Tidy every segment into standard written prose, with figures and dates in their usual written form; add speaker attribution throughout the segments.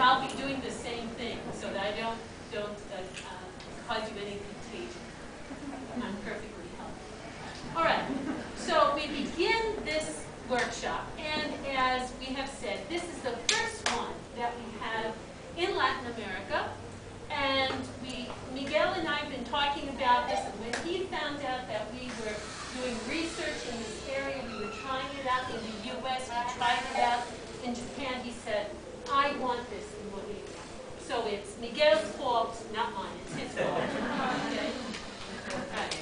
Speaker 1: I'll be doing the same thing so that I don't cause you any contagion. I'm perfectly healthy. All right, so we begin this workshop, and as we have said, this is the first one that we have in Latin America, and Miguel and I have been talking about this, and when he found out that we were doing research in this area, we were trying it out in the U.S., we tried it out in Japan, he said, I want this in Bolivia. So it's Miguel's fault, not mine, it's his fault. Okay? Right.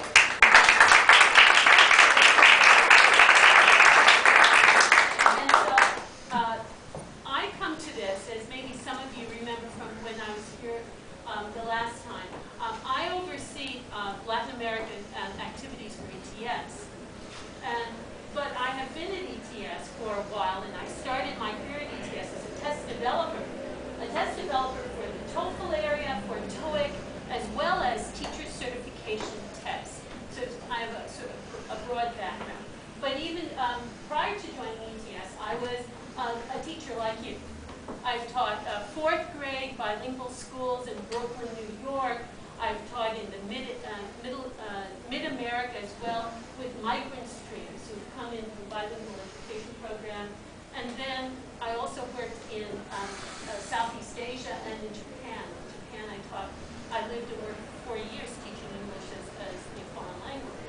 Speaker 1: And so I come to this, as maybe some of you remember from when I was here the last time. I oversee Latin American activities for ETS. But I have been at ETS for a while, and I started my career at ETS as a test developer for the TOEFL area, for TOEIC, as well as teacher certification tests. So I have a sort of a broad background. But even prior to joining ETS, I was a teacher like you. I've taught 4th grade bilingual schools in Brooklyn, New York. I've taught in the mid-America as well with migrant streams who've come in from bilingual education program. And then I also worked in Southeast Asia and in Japan. In Japan I lived and worked for 4 years teaching English as a foreign language.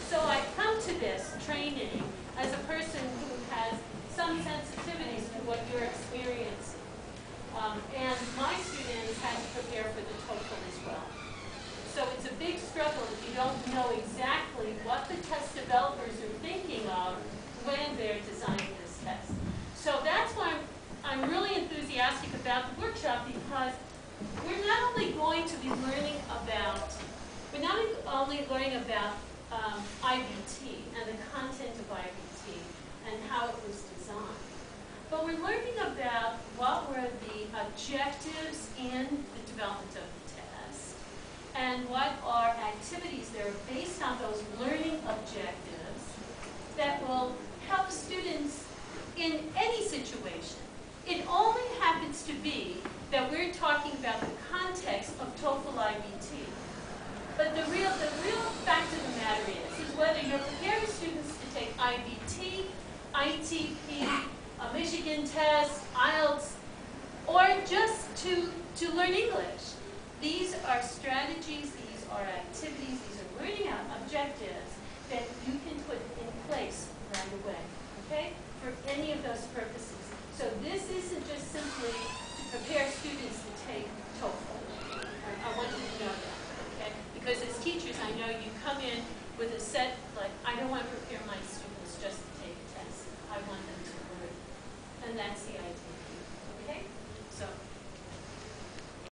Speaker 1: So I come to this training as a person who has some sensitivities to what you're experiencing. And my students had to prepare for the TOEFL as well. So it's a big struggle if you don't know exactly what the test developers are thinking of when they're designing this test. So that's why I'm really enthusiastic about the workshop, because we're not only going to be learning about, IBT and the content of IBT and how it was designed, but we're learning about what were the objectives in the development of the test and what are activities that are based on those learning objectives that will help students in any situation. It only happens to be that we're talking about the context of TOEFL IBT. But the real fact of the matter is whether you're preparing students to take IBT, ITP, a Michigan test, IELTS, or just to learn English. These are strategies, these are activities, these are learning objectives that you can put in place right away, okay, for any of those purposes. So this isn't just simply to prepare students to take TOEFL. I want you to know that, okay? Because as teachers, I know you come in with a set, like, I don't want to prepare my students just to take a test. I want them to learn. And that's the